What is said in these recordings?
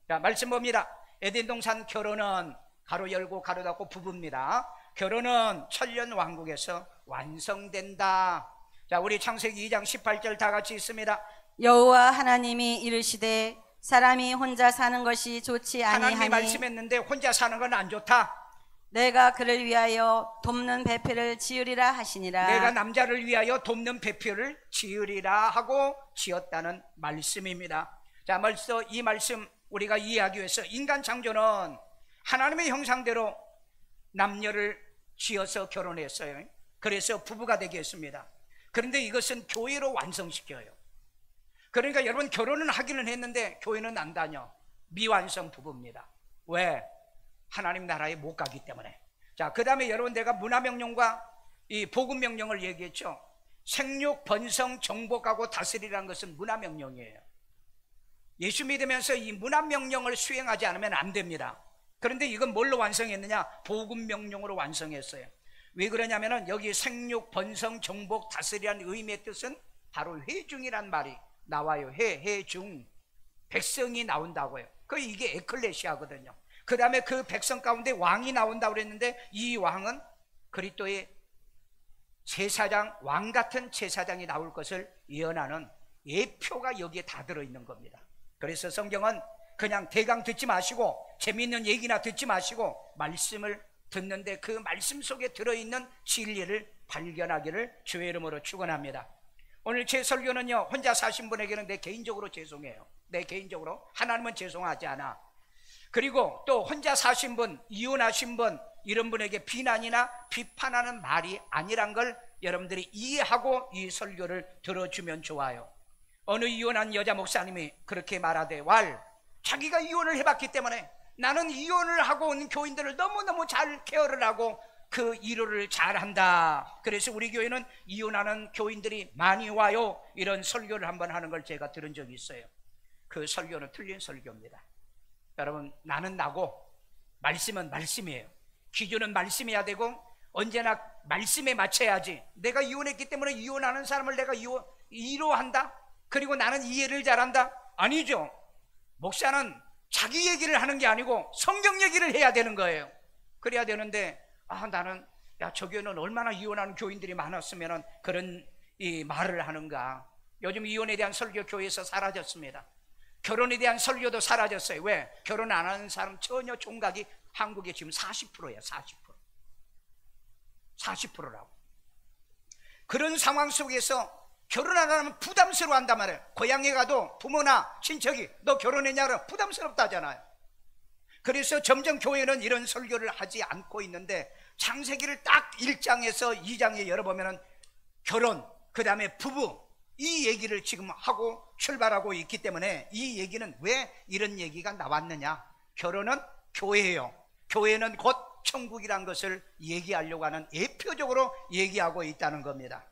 자, 말씀 봅니다. 에덴 동산 결혼은 가로 열고 가로 닫고 부부입니다. 결혼은 천년 왕국에서 완성된다. 자, 우리 창세기 2장 18절 다 같이 있습니다. 여호와 하나님이 이르시되 사람이 혼자 사는 것이 좋지 하나님이 아니하니 말씀했는데 혼자 사는 건 안 좋다. 내가 그를 위하여 돕는 배필을 지으리라 하시니라. 내가 남자를 위하여 돕는 배필을 지으리라 하고 지었다는 말씀입니다. 자, 벌써 이 말씀 우리가 이해하기 위해서 인간 창조는 하나님의 형상대로 남녀를 지어서 결혼했어요. 그래서 부부가 되게 했습니다. 그런데 이것은 교회로 완성시켜요. 그러니까 여러분, 결혼은 하기는 했는데 교회는 안 다녀. 미완성 부부입니다. 왜? 하나님 나라에 못 가기 때문에. 자, 그 다음에 여러분, 내가 문화명령과 이 복음명령을 얘기했죠. 생육, 번성, 정복하고 다스리라는 것은 문화명령이에요. 예수 믿으면서 이 문화명령을 수행하지 않으면 안 됩니다. 그런데 이건 뭘로 완성했느냐? 복음명령으로 완성했어요. 왜 그러냐면은 여기 생육, 번성, 정복, 다스리라는 의미의 뜻은 바로 회중이란 말이 나와요. 회중. 백성이 나온다고요. 이게 에클레시아거든요. 그 다음에 그 백성 가운데 왕이 나온다고 그랬는데 이 왕은 그리스도의 제사장, 왕 같은 제사장이 나올 것을 예언하는 예표가 여기에 다 들어있는 겁니다. 그래서 성경은 그냥 대강 듣지 마시고 재미있는 얘기나 듣지 마시고 말씀을 듣는데 그 말씀 속에 들어있는 진리를 발견하기를 주의 이름으로 축원합니다. 오늘 제 설교는요, 혼자 사신 분에게는 내 개인적으로 죄송해요. 내 개인적으로. 하나님은 죄송하지 않아. 그리고 또 혼자 사신 분, 이혼하신 분, 이런 분에게 비난이나 비판하는 말이 아니란 걸 여러분들이 이해하고 이 설교를 들어주면 좋아요. 어느 이혼한 여자 목사님이 그렇게 말하되, 자기가 이혼을 해봤기 때문에 나는 이혼을 하고 온 교인들을 너무너무 잘 케어를 하고 그 위로를 잘한다. 그래서 우리 교회는 이혼하는 교인들이 많이 와요. 이런 설교를 한번 하는 걸 제가 들은 적이 있어요. 그 설교는 틀린 설교입니다. 여러분, 나는 나고 말씀은 말씀이에요. 기준은 말씀이어야 되고 언제나 말씀에 맞춰야지. 내가 이혼했기 때문에 이혼하는 사람을 내가 위로한다? 그리고 나는 이해를 잘한다? 아니죠. 목사는 자기 얘기를 하는 게 아니고 성경 얘기를 해야 되는 거예요. 그래야 되는데 나는 저 교회는 얼마나 이혼하는 교인들이 많았으면 그런 이 말을 하는가. 요즘 이혼에 대한 설교 교회에서 사라졌습니다. 결혼에 대한 설교도 사라졌어요. 왜? 결혼 안 하는 사람 전혀 총각이 한국에 지금 40%예요. 40%라고. 그런 상황 속에서 결혼 안 하면 부담스러워한단 말이에요. 고향에 가도 부모나 친척이 너 결혼했냐고 부담스럽다잖아요. 그래서 점점 교회는 이런 설교를 하지 않고 있는데 창세기를 딱 1장에서 2장에 열어보면 결혼, 그 다음에 부부, 이 얘기를 지금 하고 출발하고 있기 때문에 이 얘기는 왜 이런 얘기가 나왔느냐? 결혼은 교회예요. 교회는 곧 천국이란 것을 얘기하려고 하는 예표적으로 얘기하고 있다는 겁니다.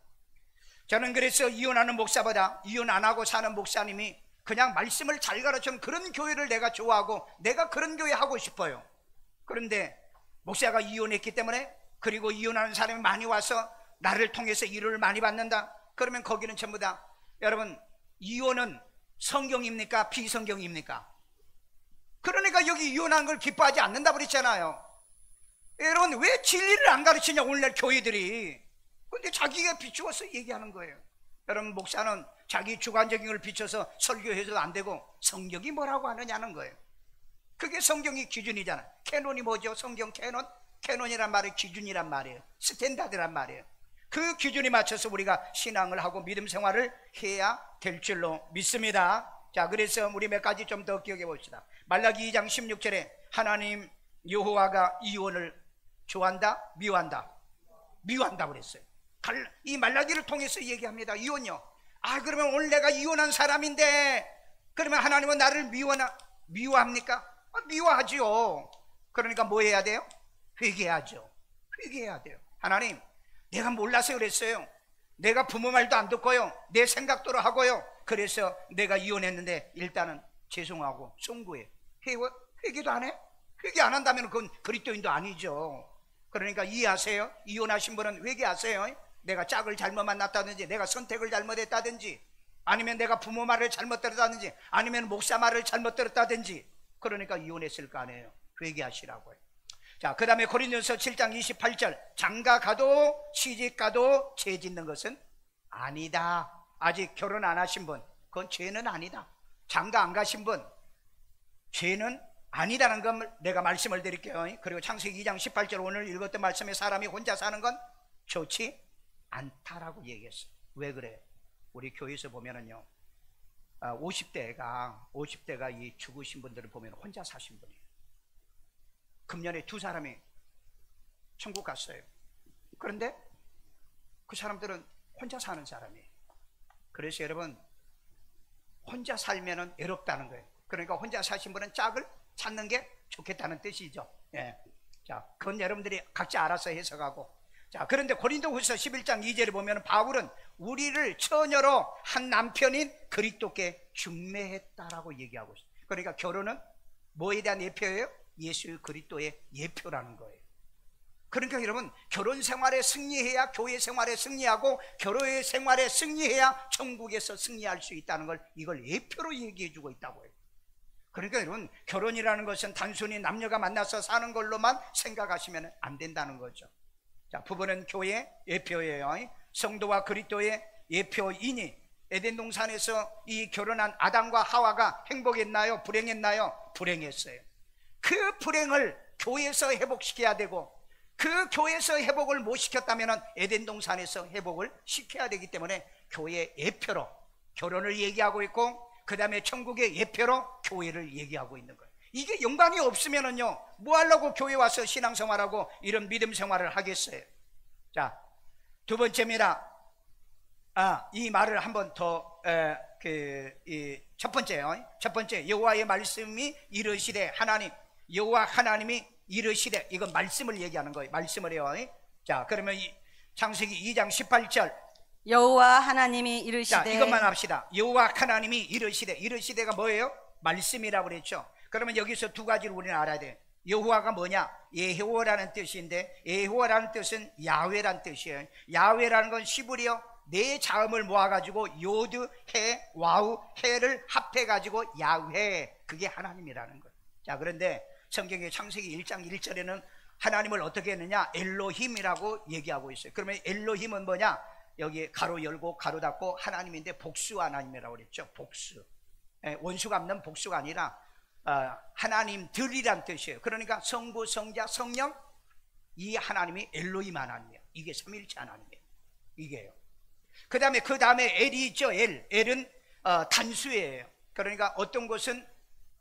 저는 그래서 이혼하는 목사보다 이혼 안 하고 사는 목사님이 그냥 말씀을 잘 가르치는 그런 교회를 내가 좋아하고 내가 그런 교회 하고 싶어요. 그런데 목사가 이혼했기 때문에, 그리고 이혼하는 사람이 많이 와서 나를 통해서 위로를 많이 받는다, 그러면 거기는 전부 다, 여러분, 이혼은 성경입니까? 비성경입니까? 그러니까 여기 이혼하는 걸 기뻐하지 않는다 그랬잖아요. 여러분, 왜 진리를 안 가르치냐 오늘날 교회들이. 근데 자기가 비추어서 얘기하는 거예요. 여러분, 목사는 자기 주관적인 걸 비춰서 설교해서도 안 되고 성경이 뭐라고 하느냐는 거예요. 그게 성경이 기준이잖아요. 캐논이 뭐죠? 성경 캐논? 캐논이란 말이 기준이란 말이에요. 스탠다드란 말이에요. 그 기준에 맞춰서 우리가 신앙을 하고 믿음 생활을 해야 될 줄로 믿습니다. 자, 그래서 우리 몇 가지 좀 더 기억해 봅시다. 말라기 2장 16절에 하나님 여호와가 이혼을 좋아한다? 미워한다? 미워한다 그랬어요. 이 말라기를 통해서 얘기합니다. 이혼요. 그러면 오늘 내가 이혼한 사람인데 그러면 하나님은 나를 미워합니까? 미워하죠. 그러니까 뭐 해야 돼요? 회개하죠. 회개해야 돼요. 하나님, 내가 몰라서 그랬어요. 내가 부모 말도 안 듣고요, 내 생각대로 하고요, 그래서 내가 이혼했는데 일단은 죄송하고 송구해. 회개도 안 해? 회개 안 한다면 그건 그리스도인도 아니죠. 그러니까 이해하세요. 이혼하신 분은 회개하세요. 내가 짝을 잘못 만났다든지, 내가 선택을 잘못했다든지, 아니면 내가 부모 말을 잘못 들었다든지, 아니면 목사 말을 잘못 들었다든지, 그러니까 이혼했을 거 아니에요. 회개하시라고요. 자, 그 다음에 고린도서 7장 28절, 장가 가도 시집 가도 죄 짓는 것은 아니다. 아직 결혼 안 하신 분, 그건 죄는 아니다. 장가 안 가신 분, 죄는 아니다는 걸 내가 말씀을 드릴게요. 그리고 창세기 2장 18절, 오늘 읽었던 말씀에 사람이 혼자 사는 건 좋지 않다라고 얘기했어요. 왜 그래? 우리 교회에서 보면은요, 50대가 이 죽으신 분들을 보면 혼자 사신 분이에요. 금년에 2사람이 천국 갔어요. 그런데 그 사람들은 혼자 사는 사람이에요. 그래서 여러분, 혼자 살면은 외롭다는 거예요. 그러니까 혼자 사신 분은 짝을 찾는 게 좋겠다는 뜻이죠. 예. 자, 그건 여러분들이 각자 알아서 해석하고. 자, 그런데 고린도후서 11장 2절에 보면 바울은 우리를 처녀로 한 남편인 그리스도께 중매했다라고 얘기하고 있어요. 그러니까 결혼은 뭐에 대한 예표예요? 예수 그리스도의 예표라는 거예요. 그러니까 여러분, 결혼 생활에 승리해야 교회 생활에 승리하고, 교회 생활에 승리해야 천국에서 승리할 수 있다는 걸, 이걸 예표로 얘기해 주고 있다고요. 그러니까 여러분, 결혼이라는 것은 단순히 남녀가 만나서 사는 걸로만 생각하시면 안 된다는 거죠. 자, 부부는 교회의 예표예요. 성도와 그리스도의 예표이니, 에덴 동산에서 이 결혼한 아담과 하와가 행복했나요? 불행했나요? 불행했어요. 그 불행을 교회에서 회복시켜야 되고, 그 교회에서 회복을 못 시켰다면 에덴 동산에서 회복을 시켜야 되기 때문에 교회의 예표로 결혼을 얘기하고 있고, 그 다음에 천국의 예표로 교회를 얘기하고 있는 거예요. 이게 연관이 없으면은요, 뭐 하려고 교회 와서 신앙생활하고 이런 믿음 생활을 하겠어요. 자, 두 번째입니다. 이 말을 한번 더, 첫 번째, 여호와의 말씀이 이르시되, 여호와 하나님이 이르시되, 이건 말씀을 얘기하는 거예요. 말씀을 해요. 자, 그러면 창세기 2장 18절, 여호와 하나님이 이르시되. 자, 이것만 합시다. 여호와 하나님이 이르시되. 이르시되가 뭐예요? 말씀이라고 그랬죠. 그러면 여기서 두 가지를 우리는 알아야 돼. 여호와가 뭐냐? 예호와라는 뜻인데, 예호와라는 뜻은 야훼라는 뜻이에요. 야훼라는 건 히브리어 네 자음을 모아가지고 요드, 해, 와우, 해를 합해가지고 야훼, 그게 하나님이라는 거예요. 자, 그런데 성경의 창세기 1장 1절에는 하나님을 어떻게 했느냐? 엘로힘이라고 얘기하고 있어요. 그러면 엘로힘은 뭐냐? 여기 가로 열고 가로 닫고 하나님인데 복수 하나님이라고 그랬죠. 복수, 원수가 없는 복수가 아니라 하나님들이란 뜻이에요. 그러니까 성부, 성자, 성령, 이 하나님이 엘로힘 하나님이에요. 이게 삼일체 하나님이에요. 이게요. 그 다음에 엘이 있죠. 엘은 단수예요. 그러니까 어떤 곳은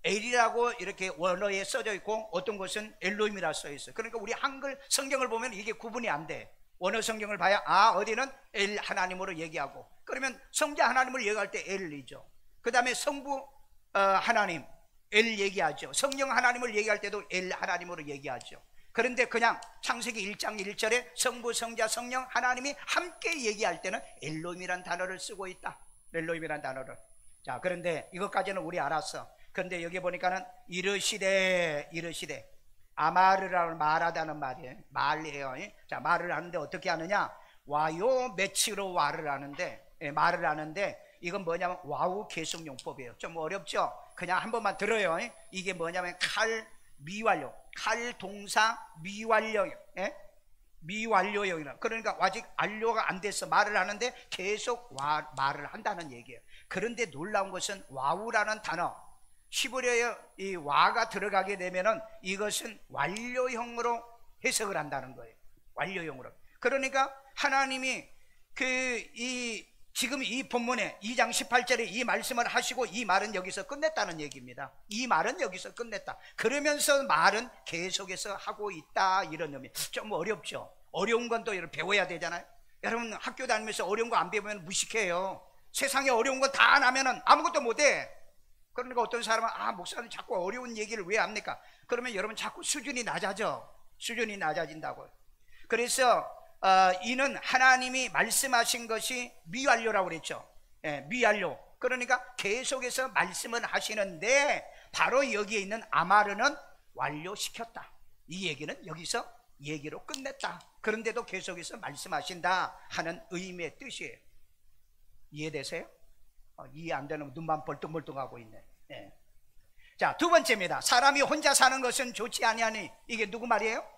엘이라고 이렇게 원어에 써져 있고, 어떤 곳은 엘로힘이라 써 있어요. 그러니까 우리 한글 성경을 보면 이게 구분이 안 돼. 원어 성경을 봐야 어디는 엘 하나님으로 얘기하고, 그러면 성자 하나님을 얘기할 때 엘이죠. 그 다음에 성부 하나님 엘 얘기하죠. 성령 하나님을 얘기할 때도 엘 하나님으로 얘기하죠. 그런데 그냥 창세기 1장 1절에 성부, 성자, 성령 하나님이 함께 얘기할 때는 엘로힘이란 단어를 쓰고 있다. 엘로힘이란 단어를. 자, 그런데 이것까지는 우리 알았어. 그런데 여기 보니까는 이르시되 아마르라는 말하다는 말이에요. 말이에요. 자, 말을 하는데 어떻게 하느냐? 와요 매치로 말을 하는데 이건 뭐냐면 와우 계속용법이에요. 좀 어렵죠? 그냥 한 번만 들어요. 이게 뭐냐면 칼 미완료, 칼 동사 미완료예요. 미완료예요. 그러니까 아직 완료가 안 돼서 말을 하는데 계속 말을 한다는 얘기예요. 그런데 놀라운 것은 와우라는 단어, 히브리어에 이 와가 들어가게 되면은 이것은 완료형으로 해석을 한다는 거예요. 완료형으로. 그러니까 하나님이 지금 이 본문에 2장 18절에 이 말씀을 하시고, 이 말은 여기서 끝냈다는 얘기입니다. 이 말은 여기서 끝냈다. 그러면서 말은 계속해서 하고 있다, 이런 의미. 좀 어렵죠? 어려운 건 또 배워야 되잖아요. 여러분 학교 다니면서 어려운 거 안 배우면 무식해요. 세상에 어려운 건 다 안 하면은 아무것도 못해. 그러니까 어떤 사람은 목사님 자꾸 어려운 얘기를 왜 합니까? 그러면 여러분 자꾸 수준이 낮아져. 수준이 낮아진다고요. 그래서 이는 하나님이 말씀하신 것이 미완료라고 그랬죠. 미완료. 그러니까 계속해서 말씀을 하시는데, 바로 여기에 있는 아마르는 완료시켰다. 이 얘기는 여기서 얘기로 끝냈다. 그런데도 계속해서 말씀하신다 하는 의미의 뜻이에요. 이해되세요? 이해 안 되는 눈만 벌떡벌떡하고 있네. 자, 자, 두 번째입니다. 사람이 혼자 사는 것은 좋지 아니하니. 이게 누구 말이에요?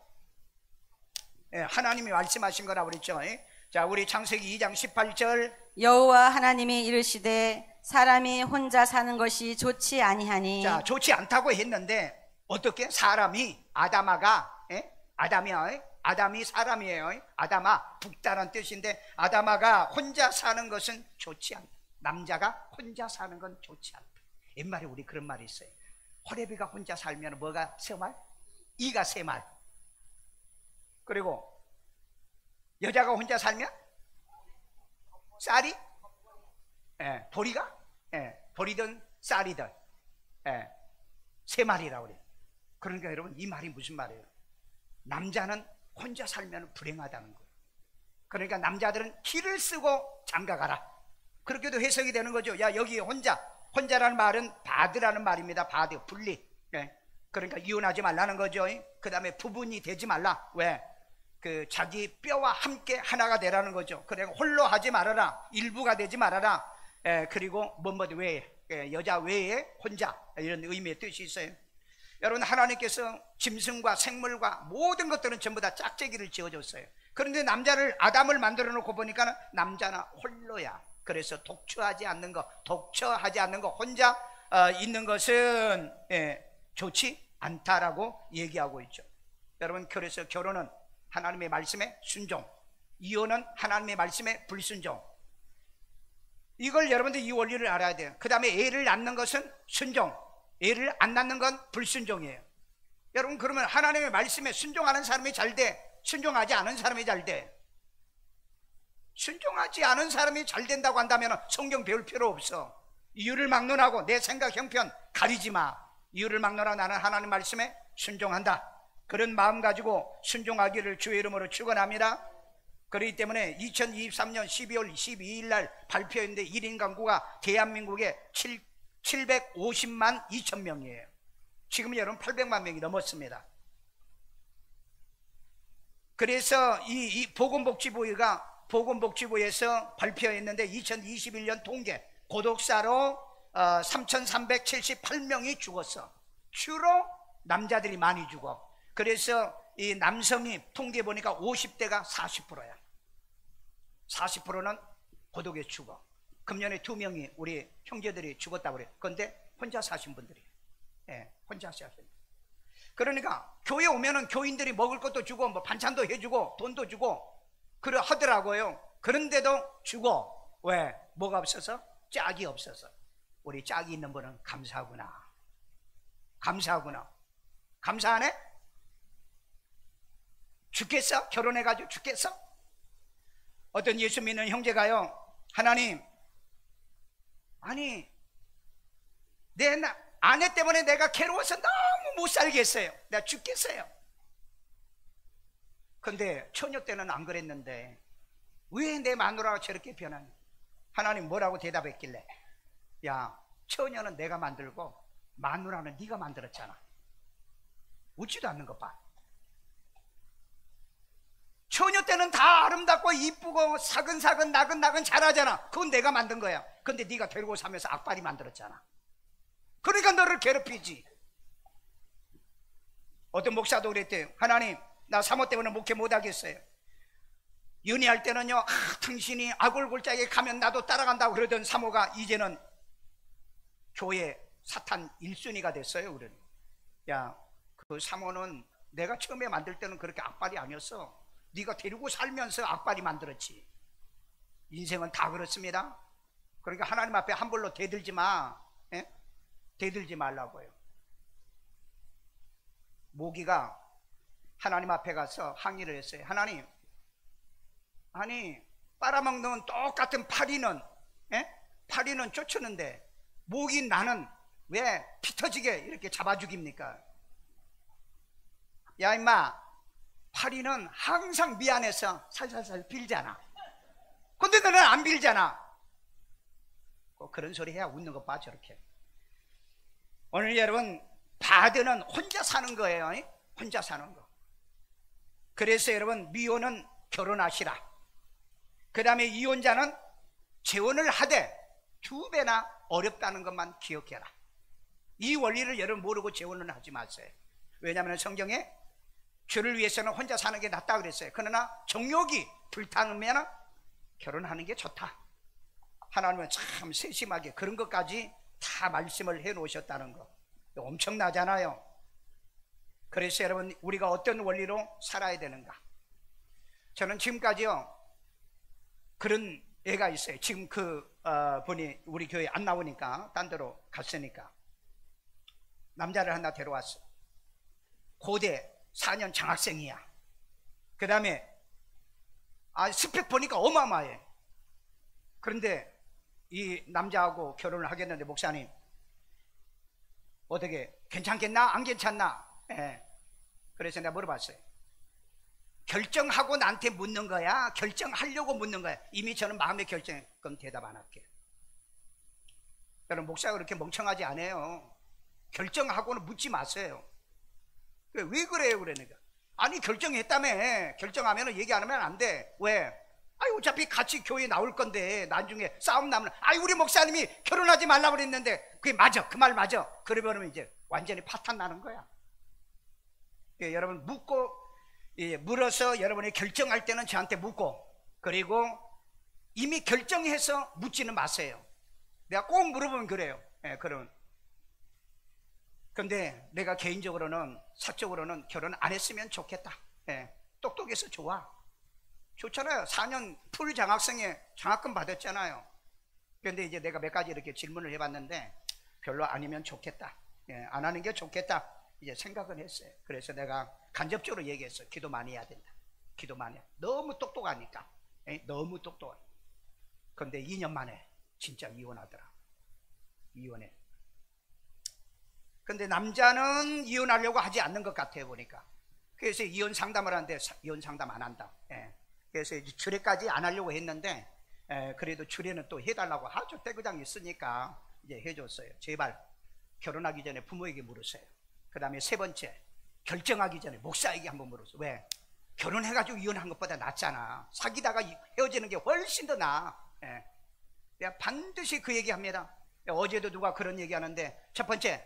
예, 하나님이 말씀하신 거라고 그랬죠. 예? 자, 우리 창세기 2장 18절. 여호와 하나님이 이르시되 사람이 혼자 사는 것이 좋지 아니하니. 자, 좋지 않다고 했는데 어떻게? 사람이, 아담아가, 예? 아담이야, 예? 아담이 사람이에요. 예? 아담아, 북다란 뜻인데 아담아가 혼자 사는 것은 좋지 않다. 남자가 혼자 사는 건 좋지 않다. 옛말에 우리 그런 말이 있어요. 호래비가 혼자 살면 뭐가 세 말? 이가 세 말. 그리고 여자가 혼자 살면 쌀이? 예, 보리가? 예, 보리든 쌀이든 예, 세 마리라고 그래요. 그러니까 여러분, 이 말이 무슨 말이에요? 남자는 혼자 살면 불행하다는 거예요. 그러니까 남자들은 키를 쓰고 장가가라, 그렇게도 해석이 되는 거죠. 야, 여기 혼자라는 말은 바드라는 말입니다. 바드, 분리. 예, 그러니까 이혼하지 말라는 거죠. 그 다음에 부분이 되지 말라. 왜? 그 자기 뼈와 함께 하나가 되라는 거죠. 그러니까 홀로 하지 말아라, 일부가 되지 말아라. 그리고 외에, 여자 외에 혼자, 이런 의미의 뜻이 있어요. 여러분, 하나님께서 짐승과 생물과 모든 것들은 전부 다 짝재기를 지어줬어요. 그런데 남자를, 아담을 만들어 놓고 보니까 남자는 홀로야. 그래서 독처하지 않는 거, 혼자 있는 것은 좋지 않다라고 얘기하고 있죠. 여러분, 그래서 결혼은 하나님의 말씀에 순종, 이혼은 하나님의 말씀에 불순종. 이걸 여러분들 이 원리를 알아야 돼요. 그 다음에 애를 낳는 것은 순종, 애를 안 낳는 건 불순종이에요. 여러분, 그러면 하나님의 말씀에 순종하는 사람이 잘 돼? 순종하지 않은 사람이 잘 돼? 순종하지 않은 사람이 잘 된다고 한다면 성경 배울 필요 없어. 이유를 막론하고 내 생각 형편 가리지 마. 이유를 막론하고 나는 하나님 말씀에 순종한다, 그런 마음 가지고 순종하기를 주의 이름으로 축원합니다. 그렇기 때문에 2023년 12월 22일 날 발표했는데 1인 가구가 대한민국에 750만 2천 명이에요. 지금 여러분 800만 명이 넘었습니다. 그래서 이 보건복지부에서 발표했는데 2021년 통계, 고독사로 3,378명이 죽었어. 주로 남자들이 많이 죽어. 그래서 이 남성이 통계 보니까 50대가 40%야. 40%는 고독에 죽어. 금년에 2명이 우리 형제들이 죽었다고 그래. 그런데 혼자 사신 분들이, 혼자 사신. 그러니까 교회 오면은 교인들이 먹을 것도 주고 뭐 반찬도 해주고 돈도 주고 그래 하더라고요. 그런데도 죽어. 왜? 뭐가 없어서? 짝이 없어서. 우리 짝이 있는 분은 감사하구나. 감사하구나. 감사 안 해? 죽겠어? 결혼해가지고 죽겠어? 어떤 예수 믿는 형제가요, 하나님, 아니 내 아내 때문에 내가 괴로워서 너무 못 살겠어요. 내가 죽겠어요. 근데 처녀 때는 안 그랬는데 왜 내 마누라가 저렇게 변하니? 하나님 뭐라고 대답했길래? 야, 처녀는 내가 만들고 마누라는 네가 만들었잖아. 웃지도 않는 것 봐. 처녀 때는 다 아름답고 이쁘고 사근사근 나근나근 잘하잖아. 그건 내가 만든 거야. 근데 네가 데리고 살면서 악바리 만들었잖아. 그러니까 너를 괴롭히지. 어떤 목사도 그랬대요. 하나님, 나 사모 때문에 목회 못하겠어요. 연애할 때는요, 당신이 아골골짜기에 가면 나도 따라간다고 그러던 사모가 이제는 교회 사탄 1순위가 됐어요. 우리는. 야, 그 사모는 내가 처음에 만들 때는 그렇게 악발이 아니었어. 네가 데리고 살면서 악발이 만들었지. 인생은 다 그렇습니다. 그러니까 하나님 앞에 함부로 대들지 마. 대들지 말라고요. 모기가 하나님 앞에 가서 항의를 했어요. 하나님, 아니 빨아먹는 똑같은 파리는 쫓으는데 모기 나는 왜 피 터지게 이렇게 잡아 죽입니까? 야 임마, 파리는 항상 미안해서 살살살 빌잖아. 근데 너는 안 빌잖아. 꼭 그런 소리 해야 웃는 것 봐, 저렇게. 오늘 여러분, 바드는 혼자 사는 거예요. 혼자 사는 거. 그래서 여러분, 미혼은 결혼하시라. 그 다음에 이혼자는 재혼을 하되 2배나 어렵다는 것만 기억해라. 이 원리를 여러분 모르고 재혼을 하지 마세요. 왜냐하면 성경에 주를 위해서는 혼자 사는 게 낫다 그랬어요. 그러나 정욕이 불타면 결혼하는 게 좋다. 하나님은 참 세심하게 그런 것까지 다 말씀을 해 놓으셨다는 거 엄청나잖아요. 그래서 여러분 우리가 어떤 원리로 살아야 되는가. 저는 지금까지요 그런 애가 있어요. 지금 그 분이 우리 교회 안 나오니까 딴 데로 갔으니까 남자를 하나 데려왔어. 고대 4년 장학생이야. 그 다음에 스펙 보니까 어마어마해. 그런데 이 남자하고 결혼을 하겠는데 목사님 어떻게 괜찮겠나 안 괜찮나? 그래서 내가 물어봤어요. 결정하고 나한테 묻는 거야? 결정하려고 묻는 거야? 이미 저는 마음의 결정해. 그럼 대답 안 할게. 여러분 목사가 그렇게 멍청하지 않아요. 결정하고는 묻지 마세요. 왜 그래요? 그러니까 아니 결정했다며. 결정하면 얘기 안 하면 안 돼. 왜? 어차피 같이 교회 나올 건데 나중에 싸움 나면 우리 목사님이 결혼하지 말라고 그랬는데 그게 맞아. 그 말 맞아. 그러면 이제 완전히 파탄 나는 거야. 여러분 물어서 여러분이 결정할 때는 저한테 묻고, 그리고 이미 결정해서 묻지는 마세요. 내가 꼭 물어보면 그래요. 그러면 근데 내가 개인적으로는 사적으로는 결혼 안 했으면 좋겠다. 똑똑해서 좋잖아요. 4년 풀 장학생에 장학금 받았잖아요. 그런데 이제 내가 몇 가지 이렇게 질문을 해봤는데 별로 아니면 좋겠다. 안 하는 게 좋겠다. 이제 생각은 했어요. 그래서 내가 간접적으로 얘기했어. 기도 많이 해야 된다. 기도 많이 해. 너무 똑똑하니까. 너무 똑똑해. 그런데 2년 만에 진짜 이혼하더라. 이혼해. 근데 남자는 이혼하려고 하지 않는 것 같아요 보니까. 그래서 이혼 상담을 하는데 이혼 상담 안 한다. 그래서 이제 주례까지 안 하려고 했는데 그래도 주례는 또 해달라고 하죠. 태그장 있으니까 이제 해줬어요. 제발 결혼하기 전에 부모에게 물으세요. 그 다음에 세 번째, 결정하기 전에 목사에게 한번 물으세요. 왜? 결혼해가지고 이혼한 것보다 낫잖아. 사귀다가 헤어지는 게 훨씬 더 나아. 내가 반드시 그 얘기합니다. 어제도 누가 그런 얘기하는데 첫 번째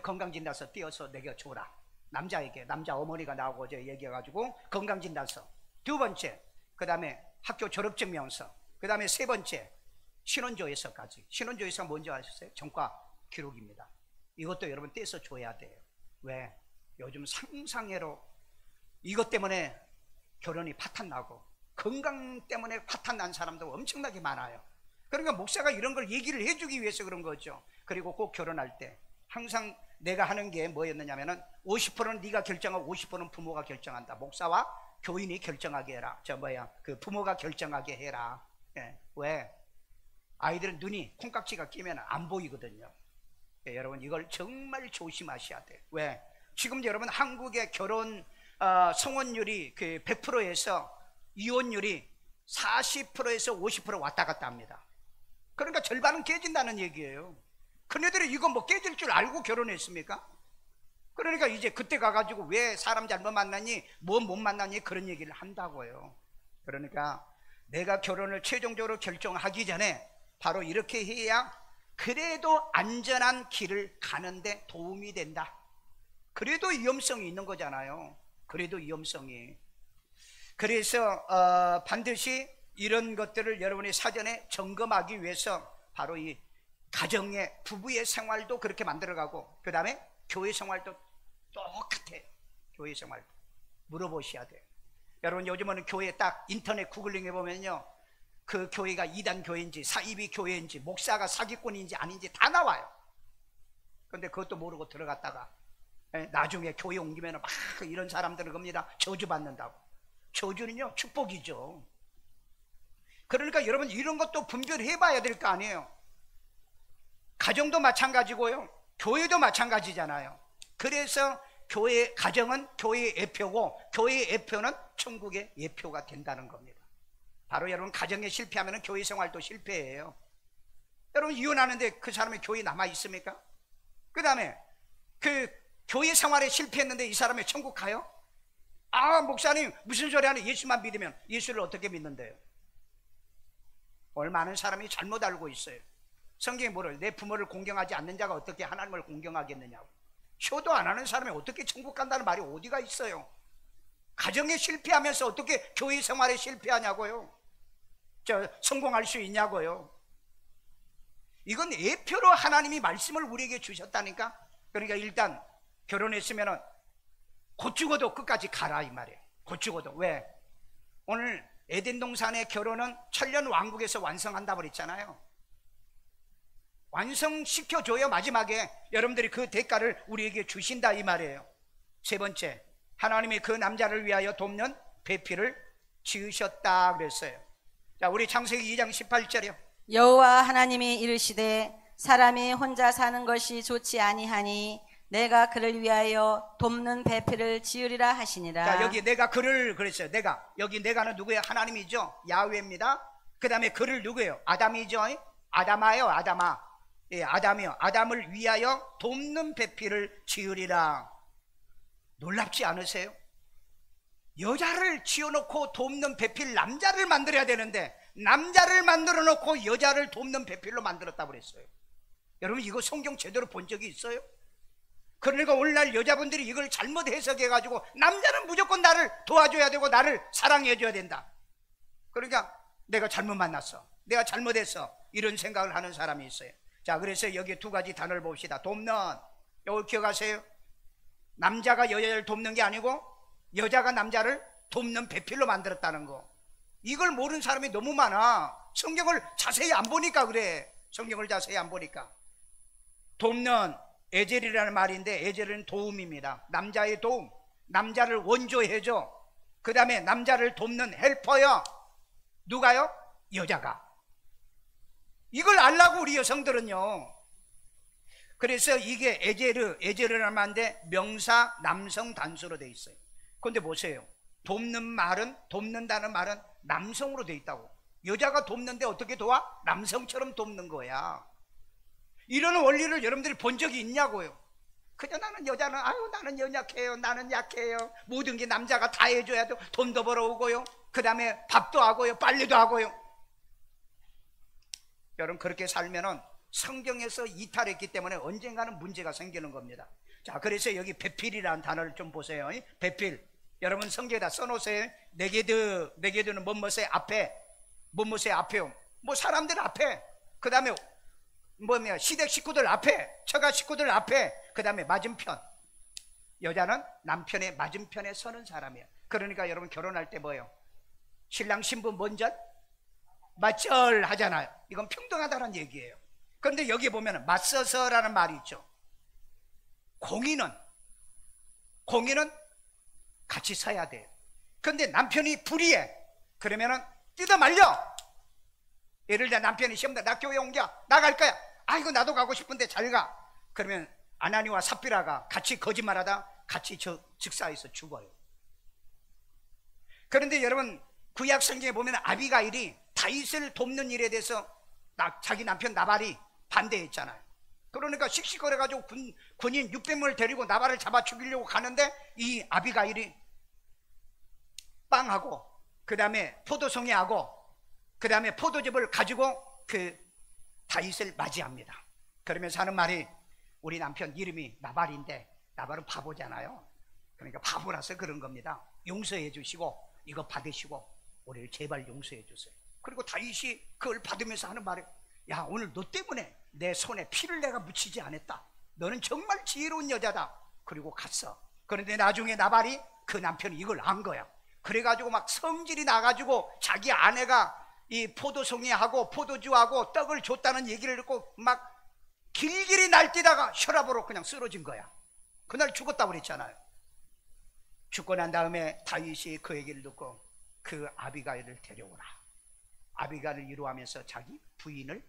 건강진단서 띄어서 내게 줘라. 남자에게, 남자 어머니가 나오고 어제 얘기해가지고 건강진단서. 두 번째, 그 다음에 학교 졸업증명서. 그 다음에 세 번째, 신원조회서까지. 신원조회서가 뭔지 아셨어요? 전과 기록입니다. 이것도 여러분 떼서 줘야 돼요. 왜? 요즘 상상외로 이것 때문에 결혼이 파탄나고 건강 때문에 파탄난 사람도 엄청나게 많아요. 그러니까 목사가 이런 걸 얘기를 해주기 위해서 그런 거죠. 그리고 꼭 결혼할 때 항상 내가 하는 게 뭐였느냐면은 50%는 네가 결정하고 50%는 부모가 결정한다. 목사와 교인이 결정하게 해라. 그 부모가 결정하게 해라. 왜? 아이들은 눈이 콩깍지가 끼면 안 보이거든요. 여러분 이걸 정말 조심하셔야 돼요. 왜? 지금 여러분 한국의 결혼 성혼율이 100%에서 이혼율이 40%에서 50% 왔다 갔다 합니다. 그러니까 절반은 깨진다는 얘기예요. 그네들이 이거 뭐 깨질 줄 알고 결혼했습니까? 그러니까 이제 그때 가가지고 왜 사람 잘못 만났니? 뭐 못 만났니? 그런 얘기를 한다고요. 그러니까 내가 결혼을 최종적으로 결정하기 전에 바로 이렇게 해야 그래도 안전한 길을 가는데 도움이 된다. 그래도 위험성이 있는 거잖아요. 그래도 위험성이. 그래서 반드시 이런 것들을 여러분이 사전에 점검하기 위해서 바로 이 가정의 부부의 생활도 그렇게 만들어가고, 그 다음에 교회 생활도 똑같아. 교회 생활도 물어보셔야 돼요. 여러분 요즘은 교회 딱 인터넷 구글링 해보면요, 그 교회가 이단 교회인지 사이비 교회인지 목사가 사기꾼인지 아닌지 다 나와요. 그런데 그것도 모르고 들어갔다가 나중에 교회 옮기면 막 이런 사람들은 겁니다. 저주받는다고. 저주는요 축복이죠. 그러니까 여러분 이런 것도 분별해 봐야 될 거 아니에요. 가정도 마찬가지고요, 교회도 마찬가지잖아요. 그래서 교회, 가정은 교회의 예표고 교회의 예표는 천국의 예표가 된다는 겁니다. 바로 여러분 가정에 실패하면 교회 생활도 실패해요. 여러분 이혼하는데 그 사람이 교회에 남아 있습니까? 그 다음에 그 교회 생활에 실패했는데 이 사람이 천국 가요? 목사님 무슨 소리 하는, 예수만 믿으면. 예수를 어떻게 믿는데요? 얼마나 사람이 잘못 알고 있어요. 성경에 뭐를, 내 부모를 공경하지 않는 자가 어떻게 하나님을 공경하겠느냐고. 효도 안 하는 사람이 어떻게 천국 간다는 말이 어디가 있어요? 가정에 실패하면서 어떻게 교회 생활에 실패하냐고요? 성공할 수 있냐고요? 이건 예표로 하나님이 말씀을 우리에게 주셨다니까. 그러니까 일단 결혼했으면 곧 죽어도 끝까지 가라 이 말이에요. 곧 죽어도. 왜? 오늘 에덴 동산의 결혼은 천년 왕국에서 완성한다고 그랬잖아요. 완성시켜줘야 마지막에 여러분들이 그 대가를 우리에게 주신다 이 말이에요. 세 번째, 하나님이 그 남자를 위하여 돕는 배필을 지으셨다 그랬어요. 자, 우리 창세기 2장 18절이요. 여호와 하나님이 이르시되 사람이 혼자 사는 것이 좋지 아니하니 내가 그를 위하여 돕는 배필을 지으리라 하시니라. 자, 여기 내가 그를 그랬어요. 여기 내가는 누구예요? 하나님이죠. 야훼입니다. 그 다음에 그를 누구예요? 아담이죠. 아담아요. 아담아. 예, 아담이요. 아담을 위하여 돕는 배필을 지으리라. 놀랍지 않으세요? 여자를 지어놓고 돕는 배필, 남자를 만들어야 되는데 남자를 만들어 놓고 여자를 돕는 배필로 만들었다고 그랬어요. 여러분, 이거 성경 제대로 본 적이 있어요? 그러니까 오늘날 여자분들이 이걸 잘못 해석해가지고 남자는 무조건 나를 도와줘야 되고 나를 사랑해줘야 된다. 그러니까 내가 잘못 만났어, 내가 잘못했어, 이런 생각을 하는 사람이 있어요. 자, 그래서 여기 두 가지 단어를 봅시다. 돕는, 이거 기억하세요? 남자가 여자를 돕는 게 아니고 여자가 남자를 돕는 배필로 만들었다는 거. 이걸 모르는 사람이 너무 많아. 성경을 자세히 안 보니까 그래. 성경을 자세히 안 보니까. 돕는, 에젤이라는 말인데 에젤은 도움입니다. 남자의 도움, 남자를 원조해줘. 그 다음에 남자를 돕는 헬퍼요. 누가요? 여자가. 이걸 알라고 우리 여성들은요. 그래서 이게 에제르라는 말인데 명사 남성 단수로 돼 있어요. 그런데 보세요. 돕는다는 말은 남성으로 돼 있다고. 여자가 돕는데 어떻게 도와? 남성처럼 돕는 거야. 이런 원리를 여러분들이 본 적이 있냐고요. 그저 나는 여자는, 아유 나는 연약해요, 나는 약해요, 모든 게 남자가 다 해줘야 돼. 돈도 벌어오고요, 그 다음에 밥도 하고요, 빨래도 하고요. 여러분, 그렇게 살면은 성경에서 이탈했기 때문에 언젠가는 문제가 생기는 겁니다. 자, 그래서 여기 배필이라는 단어를 좀 보세요. 배필, 여러분 성경에다 써놓으세요. 네게드는 뭐뭐의 앞에, 뭐뭐의 앞에요. 뭐 사람들 앞에, 그 다음에 뭐냐, 시댁 식구들 앞에, 처가 식구들 앞에, 그 다음에 맞은편. 여자는 남편의 맞은편에 서는 사람이에요. 그러니까 여러분 결혼할 때 뭐예요? 신랑 신부 먼저 맞절 하잖아요. 이건 평등하다는 얘기예요. 그런데 여기 보면 맞서서라는 말이 있죠. 공인은 같이 서야 돼요. 그런데 남편이 불의해. 그러면은 뜯어 말려. 예를 들어 남편이 시험다, 나 교회 옮겨, 나갈 거야. 아이고 나도 가고 싶은데 잘 가. 그러면 아나니와 삽비라가 같이 거짓말하다 같이 즉사해서 죽어요. 그런데 여러분, 구약 성경에 보면 아비가일이 다윗을 돕는 일에 대해서 자기 남편 나발이 반대했잖아요. 그러니까 씩씩거려가지고 군인 600명을 데리고 나발을 잡아 죽이려고 가는데 이 아비가일이 빵하고 그 다음에 포도송이하고 그 다음에 포도즙을 가지고 그 다윗을 맞이합니다. 그러면서 하는 말이, 우리 남편 이름이 나발인데 나발은 바보잖아요. 그러니까 바보라서 그런 겁니다. 용서해 주시고 이거 받으시고 우리를 제발 용서해 주세요. 그리고 다윗이 그걸 받으면서 하는 말이, 야, 오늘 너 때문에 내 손에 피를 내가 묻히지 않았다. 너는 정말 지혜로운 여자다. 그리고 갔어. 그런데 나중에 나발이, 그 남편이 이걸 안 거야. 그래가지고 막 성질이 나가지고 자기 아내가 이 포도송이하고 포도주하고 떡을 줬다는 얘기를 듣고 막 길길이 날뛰다가 혈압으로 그냥 쓰러진 거야. 그날 죽었다고 그랬잖아요. 죽고 난 다음에 다윗이 그 얘기를 듣고 그 아비가일을 데려오라. 아비가일을 위로하면서 자기 부인을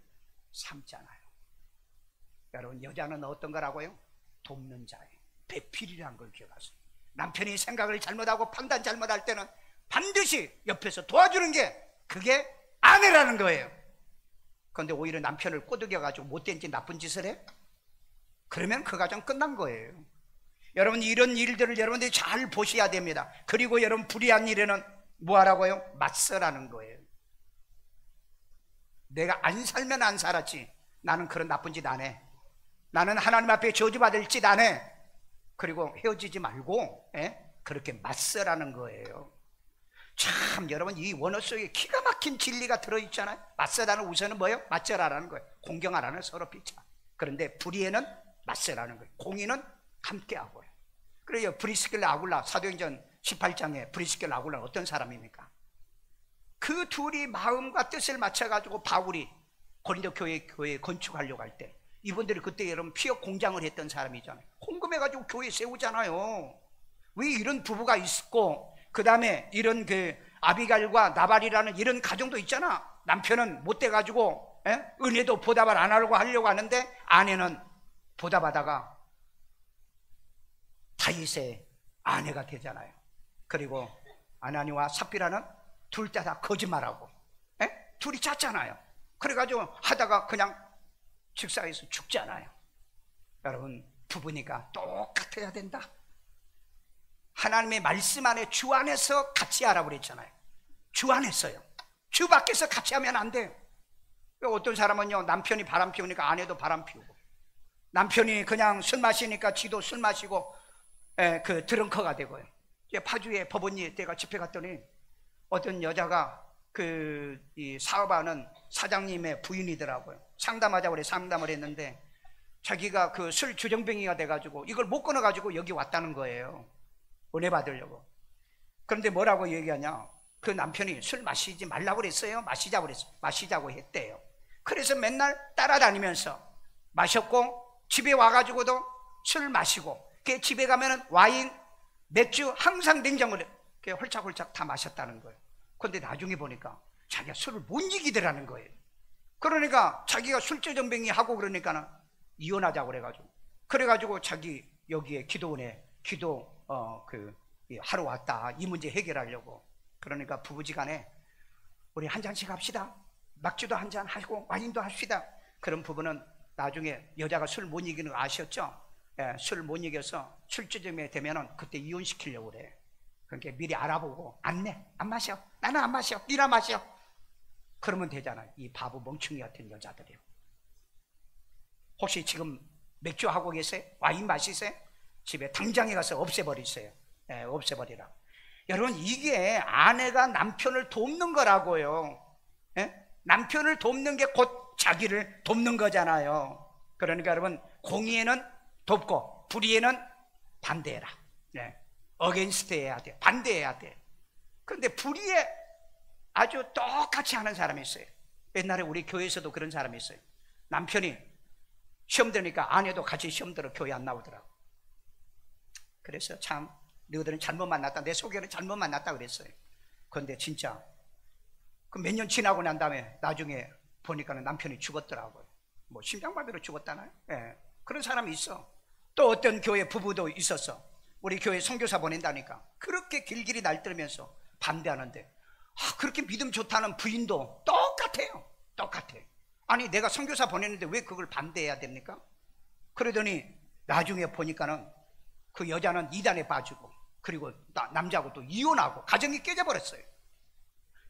삼잖아요. 여러분, 여자는 어떤 거라고요? 돕는 자예요. 배필이라는 걸 기억하세요. 남편이 생각을 잘못하고 판단 잘못할 때는 반드시 옆에서 도와주는 게 그게 아내라는 거예요. 그런데 오히려 남편을 꼬드겨가지고 못된 짓 나쁜 짓을 해? 그러면 그 가정 끝난 거예요. 여러분, 이런 일들을 여러분들이 잘 보셔야 됩니다. 그리고 여러분, 불의한 일에는 뭐 하라고요? 맞서라는 거예요. 내가 안 살면 안 살았지, 나는 그런 나쁜 짓 안 해. 나는 하나님 앞에 저주받을 짓 안 해. 그리고 헤어지지 말고 그렇게 맞서라는 거예요. 참 여러분, 이 원어 속에 기가 막힌 진리가 들어있잖아요. 맞서라는 우선은 뭐예요? 맞서라는 거예요. 공경하라는 서로 비춰. 그런데 불의에는 맞서라는 거예요. 공의는 함께하고요. 그래요. 브리스길라 아굴라, 사도행전 18장에 브리스길라 아굴라는 어떤 사람입니까? 그 둘이 마음과 뜻을 맞춰가지고 바울이 고린도 교회에 건축하려고 할 때, 이분들이 그때 여러분 피역 공장을 했던 사람이잖아요. 헌금해가지고 교회 세우잖아요. 왜 이런 부부가 있고, 그 다음에 이런 그 아비갈과 나발이라는 이런 가정도 있잖아. 남편은 못 돼가지고 은혜도 보답을 안 하려고 하는데 아내는 보답하다가 다윗의 아내가 되잖아요. 그리고 아나니와 삽비라는 둘 다 거짓말하고 둘이 짰잖아요. 그래가지고 하다가 그냥 직사에서 죽잖아요. 여러분, 부부니까 똑같아야 된다. 하나님의 말씀 안에, 주 안에서 같이 하라고 그랬잖아요. 주 안에서요. 주 밖에서 같이 하면 안 돼요. 어떤 사람은요, 남편이 바람 피우니까 아내도 바람 피우고, 남편이 그냥 술 마시니까 지도 술 마시고 그 드렁커가 되고요. 파주에 법원이 때가 집회 갔더니 어떤 여자가 이 사업하는 사장님의 부인이더라고요. 상담하자고 그래 상담을 했는데 자기가 그 술 주정뱅이가 돼가지고 이걸 못 끊어가지고 여기 왔다는 거예요. 은혜 받으려고. 그런데 뭐라고 얘기하냐, 그 남편이 술 마시지 말라고 그랬어요. 마시자고 그랬어요. 마시자고 했대요. 그래서 맨날 따라다니면서 마셨고, 집에 와가지고도 술 마시고, 집에 가면은 와인, 맥주 항상 냉장고에 홀짝홀짝 다 마셨다는 거예요. 그런데 나중에 보니까 자기가 술을 못 이기더라는 거예요. 그러니까 자기가 술주정뱅이 하고 그러니까는 이혼하자고 그래가지고 자기 여기에 기도원에 하러 왔다. 이 문제 해결하려고. 그러니까 부부지간에 우리 한 잔씩 합시다. 막주도 한 잔 하고 와인도 합시다. 그런 부부는 나중에 여자가 술 못 이기는 거 아셨죠? 술 못 이겨서 술주정뱅이 되면은 그때 이혼시키려고 그래. 그러니까 미리 알아보고 안 마셔. 나는 안 마셔. 니나 마셔. 그러면 되잖아요. 이 바보 멍충이 같은 여자들이요. 혹시 지금 맥주 하고 계세요? 와인 마시세요? 집에 당장에 가서 없애버리세요. 없애버리라. 여러분, 이게 아내가 남편을 돕는 거라고요. 남편을 돕는 게 곧 자기를 돕는 거잖아요. 그러니까 여러분, 공의에는 돕고 불의에는 반대해라. 어게인스트 해야 돼. 반대해야 돼. 그런데 불의에 아주 똑같이 하는 사람이 있어요. 옛날에 우리 교회에서도 그런 사람이 있어요. 남편이 시험 들으니까 아내도 같이 시험 들어 교회 안 나오더라고. 그래서 참 너희들은 잘못 만났다, 내 소개는 잘못 만났다 그랬어요. 그런데 진짜 그 몇 년 지나고 난 다음에 나중에 보니까는 남편이 죽었더라고요. 뭐 심장마비로 죽었다나요? 그런 사람이 있어. 또 어떤 교회 부부도 있었어. 우리 교회 선교사 보낸다니까 그렇게 길길이 날뛰면서 반대하는데, 그렇게 믿음 좋다는 부인도 똑같아요. 아니, 내가 선교사 보냈는데 왜 그걸 반대해야 됩니까? 그러더니 나중에 보니까는 그 여자는 이단에 빠지고, 그리고 남자하고 또 이혼하고 가정이 깨져버렸어요.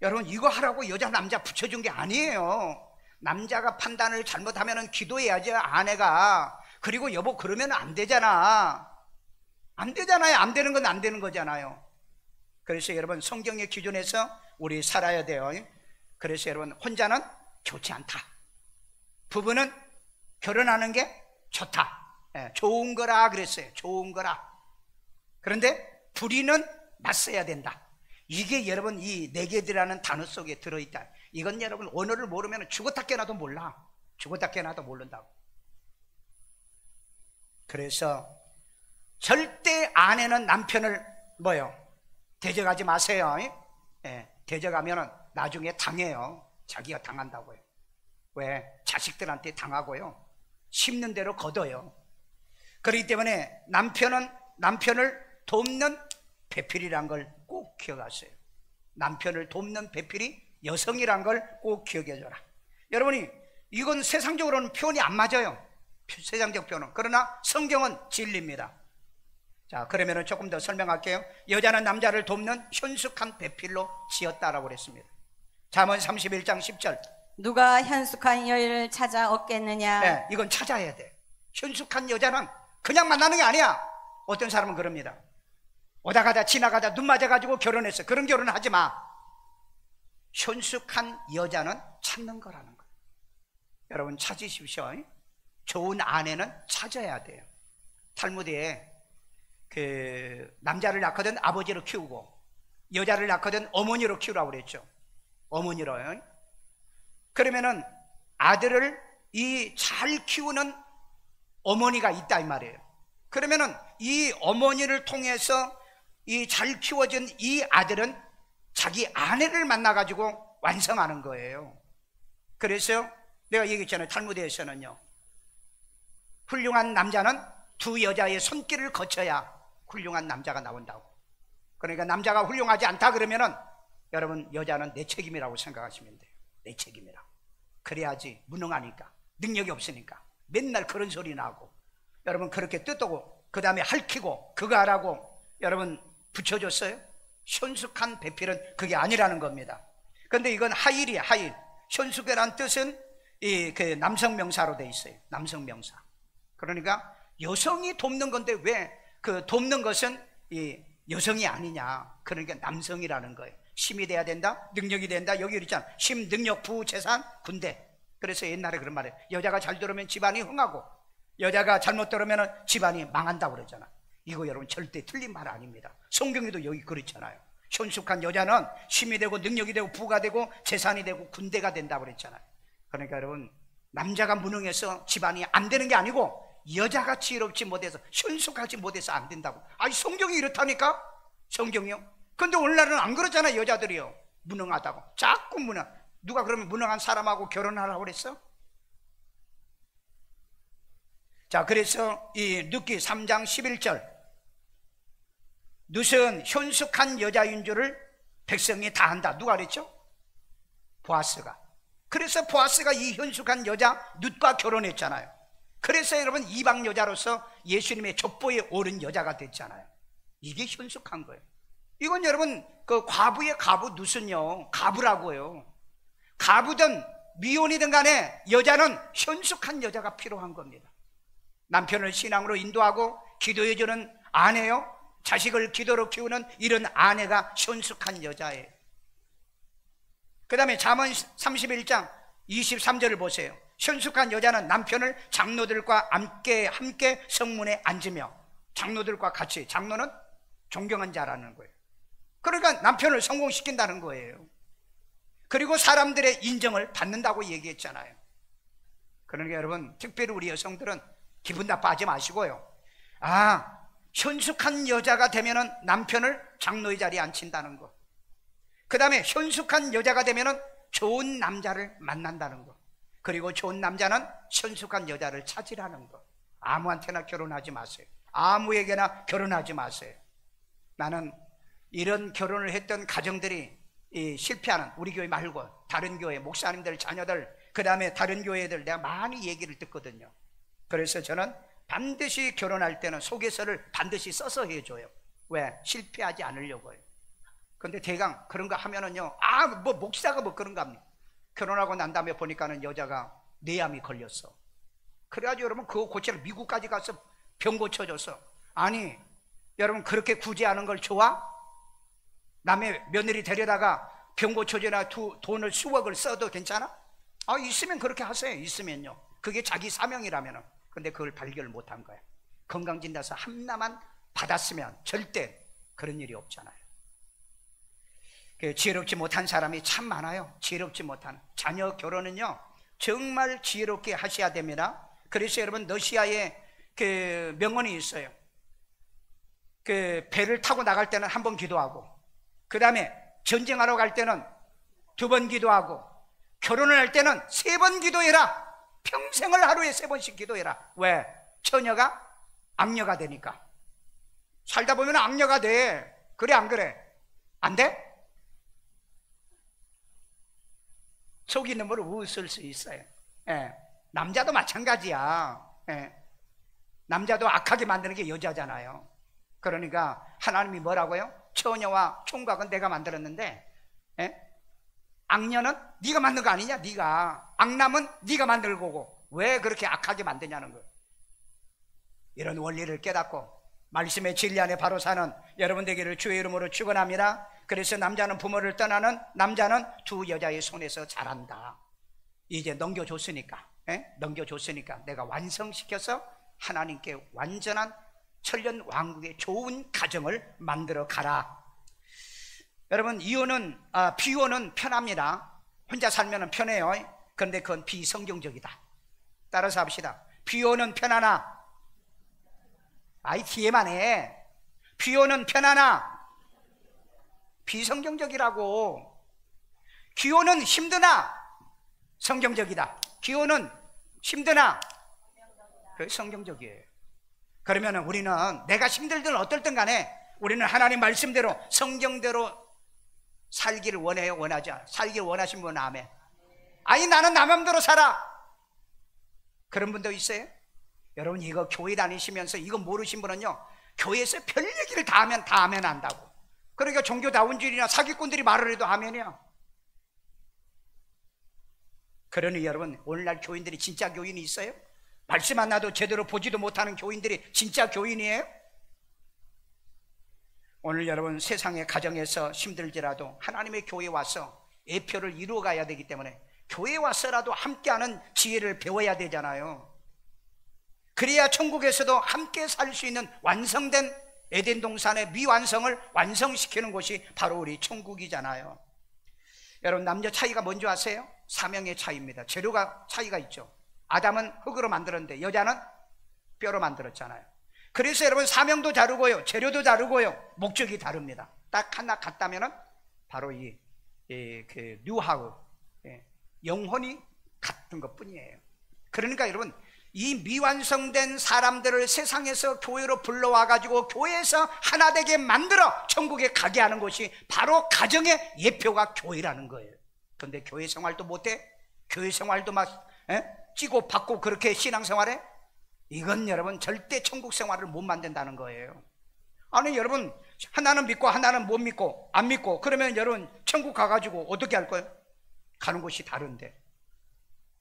여러분, 이거 하라고 여자 남자 붙여준 게 아니에요. 남자가 판단을 잘못하면 기도해야죠, 아내가. 그리고 여보 그러면 안 되잖아요. 안 되는 건 안 되는 거잖아요. 그래서 여러분, 성경의 기준에서 우리 살아야 돼요. 그래서 여러분, 혼자는 좋지 않다. 부부는 결혼하는 게 좋다. 좋은 거라 그랬어요. 좋은 거라. 그런데 불의는 맞서야 된다. 이게 여러분 이 네개들이라는 단어 속에 들어있다. 이건 여러분 언어를 모르면 죽었다 깨나도 몰라. 죽었다 깨나도 모른다고. 그래서 절대 아내는 남편을 대적하지 마세요. 대적하면 나중에 당해요. 자기가 당한다고요. 왜? 자식들한테 당하고요, 심는 대로 거둬요. 그렇기 때문에 남편을 돕는 배필이란 걸 꼭 기억하세요. 남편을 돕는 배필이 여성이란 걸 꼭 기억해줘라. 여러분이 이건 세상적으로는 표현이 안 맞아요. 세상적 표현은. 그러나 성경은 진리입니다. 자, 그러면 조금 더 설명할게요. 여자는 남자를 돕는 현숙한 배필로 지었다라고 그랬습니다. 잠언 31장 10절. 누가 현숙한 여인을 찾아 얻겠느냐? 네, 이건 찾아야 돼. 현숙한 여자는 그냥 만나는 게 아니야. 어떤 사람은 그럽니다. 오다 가다 지나가다 눈 맞아가지고 결혼했어. 그런 결혼은 하지 마. 현숙한 여자는 찾는 거라는 거예요. 여러분 찾으십시오. 좋은 아내는 찾아야 돼요. 탈무드에 남자를 낳거든 아버지로 키우고 여자를 낳거든 어머니로 키우라고 그랬죠. 어머니로요. 그러면은 아들을 이 잘 키우는 어머니가 있다 이 말이에요. 그러면은 이 어머니를 통해서 이 잘 키워진 이 아들은 자기 아내를 만나가지고 완성하는 거예요. 그래서 내가 얘기했잖아요. 탈무드에서는요, 훌륭한 남자는 두 여자의 손길을 거쳐야 훌륭한 남자가 나온다고. 그러니까 남자가 훌륭하지 않다 그러면은 여러분 여자는 내 책임이라고 생각하시면 돼요. 내 책임이라. 그래야지. 무능하니까, 능력이 없으니까 맨날 그런 소리 나고, 여러분 그렇게 뜯고 그 다음에 핥히고 그거 하라고 여러분 붙여줬어요? 현숙한 배필은 그게 아니라는 겁니다. 근데 이건 하일이야. 하일. 현숙이라는 뜻은 그 남성 명사로 돼 있어요. 남성 명사. 그러니까 여성이 돕는 건데 왜 그 돕는 것은 이 여성이 아니냐. 그러니까 남성이라는 거예요. 힘이 돼야 된다, 능력이 된다. 여기 있잖아. 힘, 능력, 부, 재산, 군대. 그래서 옛날에 그런 말이에요. 여자가 잘 들으면 집안이 흥하고 여자가 잘못 들으면 집안이 망한다고 그러잖아. 이거 여러분 절대 틀린 말 아닙니다. 성경에도 여기 그렇잖아요. 현숙한 여자는 힘이 되고 능력이 되고 부가 되고 재산이 되고 군대가 된다고 그랬잖아요. 그러니까 여러분 남자가 무능해서 집안이 안 되는 게 아니고 여자가 지혜롭지 못해서 현숙하지 못해서 안 된다고. 아니 성경이 이렇다니까. 성경이요. 근데 오늘날은 안 그러잖아요. 여자들이요, 무능하다고. 자꾸 무능. 누가 그러면 무능한 사람하고 결혼하라고 그랬어? 자, 그래서 이 룻기 3장 11절, 룻은 현숙한 여자인 줄을 백성이 다 안다. 누가 그랬죠? 보아스가. 그래서 보아스가 이 현숙한 여자 룻과 결혼했잖아요. 그래서 여러분 이방 여자로서 예수님의 족보에 오른 여자가 됐잖아요. 이게 현숙한 거예요. 이건 여러분 그 과부의 과부 룻은요, 과부라고요. 과부든 미혼이든 간에 여자는 현숙한 여자가 필요한 겁니다. 남편을 신앙으로 인도하고 기도해주는 아내요, 자식을 기도로 키우는 이런 아내가 현숙한 여자예요. 그 다음에 잠언 31장 23절을 보세요. 현숙한 여자는 남편을 장로들과 함께 성문에 앉으며, 장로들과 같이, 장로는 존경한 자라는 거예요. 그러니까 남편을 성공시킨다는 거예요. 그리고 사람들의 인정을 받는다고 얘기했잖아요. 그러니까 여러분 특별히 우리 여성들은 기분 나빠하지 마시고요, 아, 현숙한 여자가 되면은 남편을 장로의 자리에 앉힌다는 거, 그 다음에 현숙한 여자가 되면은 좋은 남자를 만난다는 거, 그리고 좋은 남자는 현숙한 여자를 찾으라는 거. 아무한테나 결혼하지 마세요. 아무에게나 결혼하지 마세요. 나는 이런 결혼을 했던 가정들이 실패하는, 우리 교회 말고 다른 교회 목사님들 자녀들, 그 다음에 다른 교회들 내가 많이 얘기를 듣거든요. 그래서 저는 반드시 결혼할 때는 소개서를 반드시 써서 해줘요. 왜? 실패하지 않으려고요. 근데 대강 그런 거 하면은요, 아, 뭐 목사가 뭐 그런 거 합니까? 결혼하고 난 다음에 보니까는 여자가 뇌암이 걸렸어. 그래가지고 여러분 그거 고치러 미국까지 가서 병 고쳐줬어. 아니 여러분 그렇게 구제하는 걸 좋아? 남의 며느리 데려다가 병 고쳐주나 돈을 수억을 써도 괜찮아? 아, 있으면 그렇게 하세요. 있으면요. 그게 자기 사명이라면은. 근데 그걸 발견을 못한 거야. 건강진단서 하나만 받았으면 절대 그런 일이 없잖아요. 지혜롭지 못한 사람이 참 많아요. 지혜롭지 못한 자녀 결혼은요 정말 지혜롭게 하셔야 됩니다. 그래서 여러분 러시아에 그 명언이 있어요. 그 배를 타고 나갈 때는 한 번 기도하고, 그 다음에 전쟁하러 갈 때는 2번 기도하고, 결혼을 할 때는 3번 기도해라. 평생을 하루에 3번씩 기도해라. 왜? 처녀가 악녀가 되니까. 살다 보면 악녀가 돼. 그래 안 그래? 안 돼? 속이는 걸 웃을 수 있어요. 예. 남자도 마찬가지야. 예. 남자도 악하게 만드는 게 여자잖아요. 그러니까 하나님이 뭐라고요? 처녀와 총각은 내가 만들었는데, 예? 악년은 네가 만든 거 아니냐? 네가. 악남은 네가 만들 거고 왜 그렇게 악하게 만드냐는 거예요. 이런 원리를 깨닫고 말씀의 진리 안에 바로 사는 여러분 되기를 주의 이름으로 축원합니다. 그래서 남자는 부모를 떠나는 남자는 두 여자의 손에서 자란다. 이제 넘겨줬으니까 넘겨줬으니까 내가 완성시켜서 하나님께 완전한 천년 왕국의 좋은 가정을 만들어 가라. 여러분, 비유는 편합니다. 혼자 살면 편해요. 그런데 그건 비성경적이다. 따라서 합시다. 비유는 편하나, 뒤에만 해. 비유는 편하나 비성경적이라고. 기호는 힘드나 성경적이다. 기호는 힘드나 그 성경적이에요. 그러면 우리는 내가 힘들든 어떨든 간에 우리는 하나님 말씀대로 성경대로 살기를 원해요? 원하지 않아요? 살기를 원하신 분은 아멘. 나는 나 맘대로 살아. 그런 분도 있어요? 여러분, 이거 교회 다니시면서 이거 모르신 분은요, 교회에서 별 얘기를 다 하면 다 아멘 한다고. 그러니까 종교다운주의나 사기꾼들이 말을 해도 아멘이야. 그러니 여러분, 오늘날 교인들이 진짜 교인이 있어요? 말씀 하나도 제대로 보지도 못하는 교인들이 진짜 교인이에요? 오늘 여러분, 세상의 가정에서 힘들지라도 하나님의 교회에 와서 예표를 이루어 가야 되기 때문에 교회에 와서라도 함께하는 지혜를 배워야 되잖아요. 그래야 천국에서도 함께 살 수 있는 완성된 에덴 동산의 미완성을 완성시키는 곳이 바로 우리 천국이잖아요. 여러분, 남녀 차이가 뭔지 아세요? 사명의 차이입니다. 재료가 차이가 있죠. 아담은 흙으로 만들었는데 여자는 뼈로 만들었잖아요. 그래서 여러분, 사명도 다르고요, 재료도 다르고요, 목적이 다릅니다. 딱 하나 같다면은 바로 그 뉴하우, 영혼이 같은 것 뿐이에요. 그러니까 여러분, 이 미완성된 사람들을 세상에서 교회로 불러와 가지고 교회에서 하나 되게 만들어 천국에 가게 하는 것이 바로 가정의 예표가 교회라는 거예요. 그런데 교회 생활도 못해? 교회 생활도 막 찌고 받고 그렇게 신앙생활해? 이건 여러분 절대 천국 생활을 못 만든다는 거예요. 아니 여러분, 하나는 믿고 하나는 못 믿고 안 믿고 그러면 여러분 천국 가가지고 어떻게 할 거예요? 가는 곳이 다른데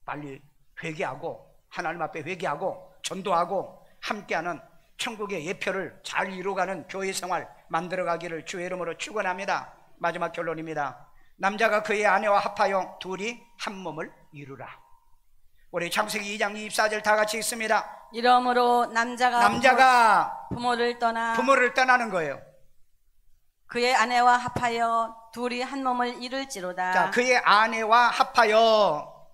빨리 회개하고 하나님 앞에 회개하고 전도하고 함께하는 천국의 예표를 잘 이루어가는 교회 생활 만들어가기를 주의 이름으로 축원합니다. 마지막 결론입니다. 남자가 그의 아내와 합하여 둘이 한 몸을 이루라. 우리 창세기 2장 24절 다 같이 읽습니다. 이러므로 남자가 부모를 떠나는 거예요. 그의 아내와 합하여 둘이 한 몸을 이룰지로다. 자, 그의 아내와 합하여,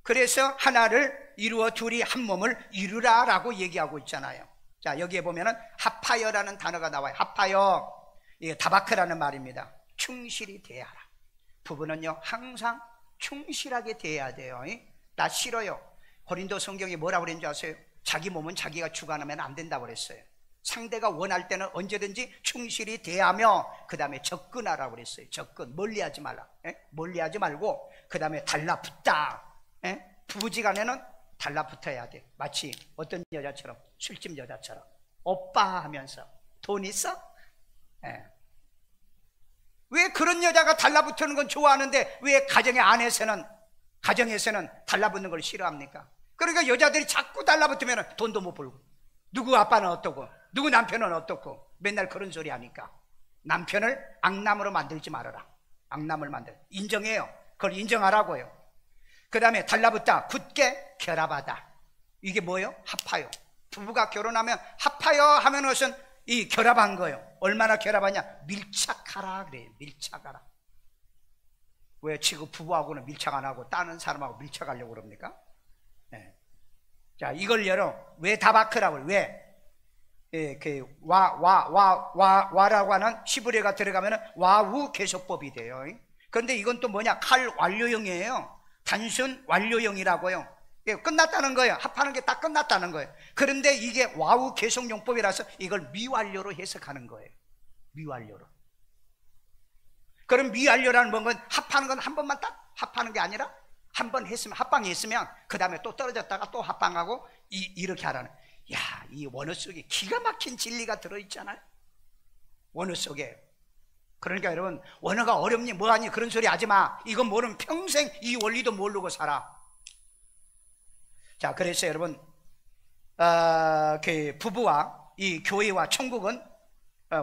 그래서 하나를 이루어 둘이 한 몸을 이루라 라고 얘기하고 있잖아요. 자, 여기에 보면은 합하여라는 단어가 나와요. 합하여, 이게 다바크라는 말입니다. 충실히 대하라. 부부는요 항상 충실하게 대해야 돼요. 나 싫어요. 고린도 성경이 뭐라고 그랬는지 아세요? 자기 몸은 자기가 주관하면 안 된다고 그랬어요. 상대가 원할 때는 언제든지 충실히 대하며 그 다음에 접근하라고 그랬어요. 접근, 멀리하지 말라. 멀리하지 말고 그 다음에 달라붙다. 부부지간에는 달라붙어야 돼. 마치 어떤 여자처럼, 술집 여자처럼 오빠 하면서 돈 있어? 왜 그런 여자가 달라붙는 건 좋아하는데 왜 가정에서는 달라붙는 걸 싫어합니까? 그러니까 여자들이 자꾸 달라붙으면 돈도 못 벌고, 누구 아빠는 어떻고 누구 남편은 어떻고 맨날 그런 소리 하니까 남편을 악남으로 만들지 말아라. 악남을 인정해요. 그걸 인정하라고요. 그 다음에 달라붙다, 굳게 결합하다. 이게 뭐예요? 합하여. 부부가 결혼하면 합하여 하면 무슨 이 결합한 거예요. 얼마나 결합하냐? 밀착하라 그래요. 밀착하라. 왜 지금 부부하고는 밀착 안 하고 다른 사람하고 밀착하려고 그럽니까? 자, 이걸 왜 다바크라고 왜? 와라고 하는 히브리어가 들어가면 와우 계속법이 돼요. 그런데 이건 또 뭐냐? 칼 완료형이에요. 단순 완료형이라고요. 끝났다는 거예요. 합하는 게 딱 끝났다는 거예요. 그런데 이게 와우 계속용법이라서 이걸 미완료로 해석하는 거예요. 미완료로. 그럼 미완료라는 건 합하는 건 한 번만 딱 합하는 게 아니라 한 번 했으면, 합방이 있으면 그 다음에 또 떨어졌다가 또 합방하고 이렇게 하라는. 야, 이 원어 속에 기가 막힌 진리가 들어있잖아요. 원어 속에 그러니까 여러분, 원어가 어렵니 뭐하니 그런 소리 하지 마. 이건 모르면 평생 이 원리도 모르고 살아. 자, 그래서 여러분, 그 부부와 이 교회와 천국은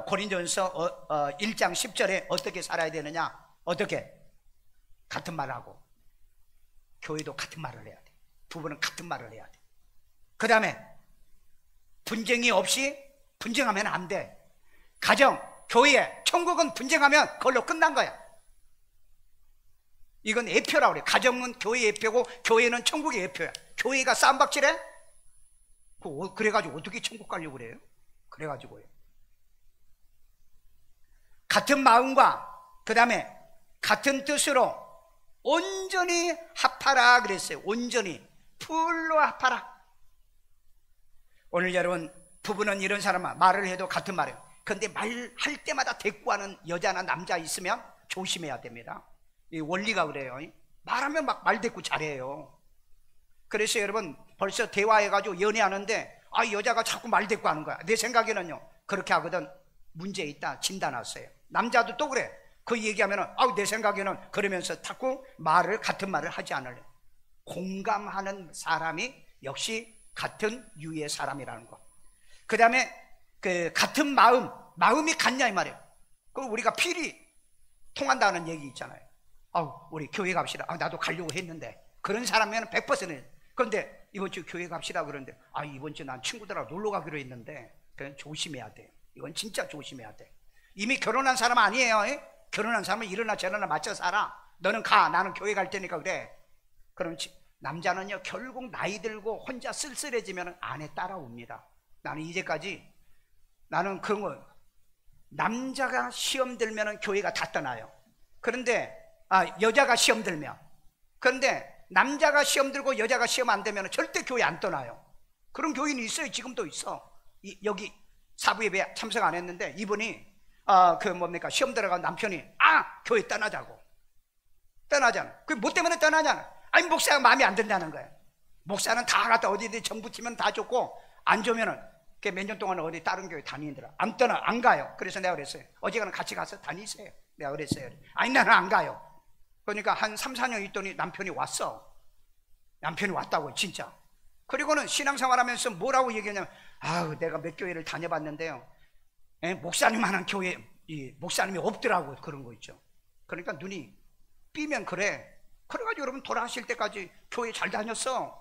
고린도전서 1장 10절에 어떻게 살아야 되느냐? 어떻게? 같은 말을 하고, 교회도 같은 말을 해야 돼. 부부는 같은 말을 해야 돼. 그 다음에 분쟁이 없이, 분쟁하면 안 돼. 가정, 교회, 천국은 분쟁하면 그걸로 끝난 거야. 이건 예표라고 그래. 가정은 교회 예표고 교회는 천국의 예표야. 교회가 쌈박질해? 그래가지고 어떻게 천국 가려고 그래요? 그래가지고요. 같은 마음과 그 다음에 같은 뜻으로 온전히 합하라 그랬어요. 온전히 풀로 합하라. 오늘 여러분, 부부는 이런 사람은 말을 해도 같은 말이에요. 그런데 말할 때마다 대꾸하는 여자나 남자 있으면 조심해야 됩니다. 이 원리가 그래요. 말하면 막 말대꾸 잘해요. 그래서 여러분, 벌써 대화해가지고 연애하는데 여자가 자꾸 말대꾸 하는 거야. 내 생각에는요, 그렇게 하거든 문제 있다 진단 왔어요. 남자도 또 그래. 그 얘기하면은 내 생각에는 그러면서 자꾸 같은 말을 하지 않을래. 공감하는 사람이 역시 같은 유의 사람이라는 거. 그 다음에 그 같은 마음이 같냐 이 말이에요. 그 우리가 필이 통한다는 얘기 있잖아요. 우리 교회 갑시다. 나도 가려고 했는데. 그런 사람이면 100%. 그런데 이번 주 교회 갑시다 그러는데 이번 주 난 친구들하고 놀러 가기로 했는데, 그건 조심해야 돼요. 이건 진짜 조심해야 돼. 이미 결혼한 사람 아니에요. 결혼한 사람은 이러나 저러나 맞춰 살아. 너는 가, 나는 교회 갈 테니까 그래. 그럼 남자는요, 결국 나이 들고 혼자 쓸쓸해지면 아내 따라옵니다. 나는 그런 거, 남자가 시험 들면 교회가 다 떠나요. 그런데 여자가 시험 들면, 그런데 남자가 시험 들고 여자가 시험 안 되면 절대 교회 안 떠나요. 그런 교인이 있어요. 지금도 있어. 여기 사부 예배 참석 안 했는데 이분이 시험 들어간 남편이 교회 떠나자고. 떠나잖아. 그 뭐 때문에 떠나잖아. 목사가 마음에 안 든다는 거야. 목사는 다 갖다 어디든 정 붙이면 다 좋고, 안 좋으면은 몇 년 동안 어디 다른 교회 다니더라. 안 가요. 그래서 내가 그랬어요. 어지간한 같이 가서 다니세요. 내가 그랬어요. 나는 안 가요. 그러니까 한 3, 4년 있더니 남편이 왔어. 남편이 왔다고 진짜. 그리고는 신앙생활 하면서 뭐라고 얘기하냐면, 내가 몇 교회를 다녀봤는데요, 목사님만한 교회, 목사님이 없더라고. 그런 거 있죠. 그러니까 눈이 삐면 그래. 그래가지고 여러분 돌아가실 때까지 교회 잘 다녔어.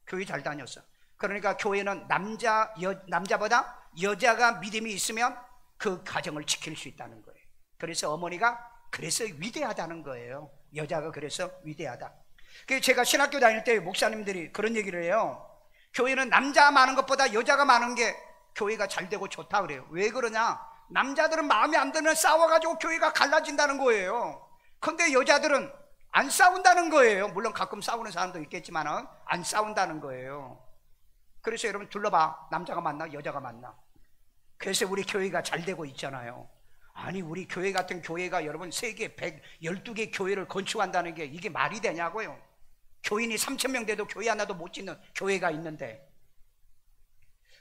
교회 잘 다녔어. 그러니까 교회는 남자보다 여자가 믿음이 있으면 그 가정을 지킬 수 있다는 거예요. 그래서 어머니가 그래서 위대하다는 거예요. 여자가 그래서 위대하다. 그래서 제가 신학교 다닐 때 목사님들이 그런 얘기를 해요. 교회는 남자 많은 것보다 여자가 많은 게 교회가 잘 되고 좋다 그래요. 왜 그러냐? 남자들은 마음에 안 드는 싸워가지고 교회가 갈라진다는 거예요. 근데 여자들은 안 싸운다는 거예요. 물론 가끔 싸우는 사람도 있겠지만 안 싸운다는 거예요. 그래서 여러분 둘러봐. 남자가 만나 여자가 만나. 그래서 우리 교회가 잘 되고 있잖아요. 우리 교회 같은 교회가 여러분 세계 112개 교회를 건축한다는 게 이게 말이 되냐고요. 교인이 3,000명 돼도 교회 하나도 못 짓는 교회가 있는데.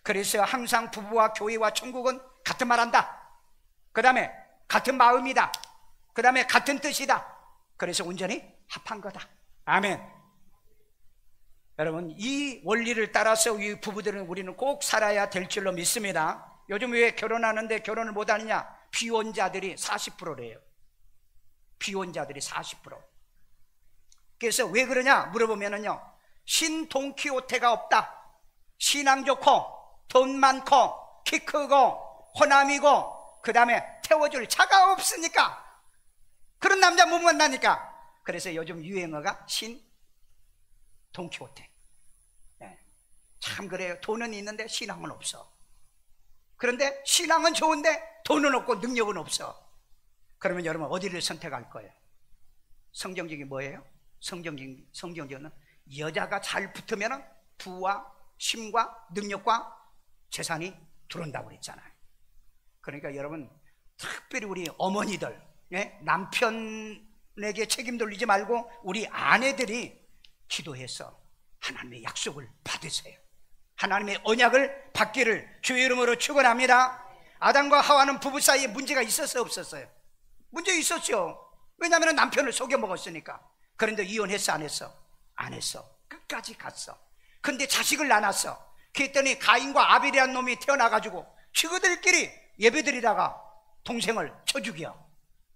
그래서 항상 부부와 교회와 천국은 같은 말 한다. 그 다음에 같은 마음이다. 그 다음에 같은 뜻이다. 그래서 온전히 합한 거다. 아멘. 여러분, 이 원리를 따라서 이 부부들은 우리는 꼭 살아야 될 줄로 믿습니다. 요즘 왜 결혼하는데 결혼을 못하느냐? 비혼자들이 40%래요. 비혼자들이 40%. 그래서 왜 그러냐 물어보면은요, 신돈키호테가 없다. 신앙 좋고 돈 많고 키 크고 호남이고 그 다음에 태워줄 차가 없으니까, 그런 남자 못 만나니까. 그래서 요즘 유행어가 돈키호테. 참 그래요. 돈은 있는데 신앙은 없어. 그런데 신앙은 좋은데 돈은 없고 능력은 없어. 그러면 여러분 어디를 선택할 거예요? 성경적인 뭐예요? 성경적은 여자가 잘 붙으면 부와 힘과 능력과 재산이 들어온다고 그랬잖아요. 그러니까 여러분, 특별히 우리 어머니들, 남편에게 책임 돌리지 말고 우리 아내들이 기도해서 하나님의 약속을 받으세요. 하나님의 언약을 받기를 주의 이름으로 축원합니다. 아담과 하와는 부부 사이에 문제가 있었어요, 없었어요? 문제 있었죠. 왜냐하면 남편을 속여 먹었으니까. 그런데 이혼했어, 안 했어? 안 했어. 끝까지 갔어. 근데 자식을 낳았어. 그랬더니 가인과 아벨이라는 놈이 태어나가지고 지그들끼리 예배드리다가 동생을 쳐 죽여.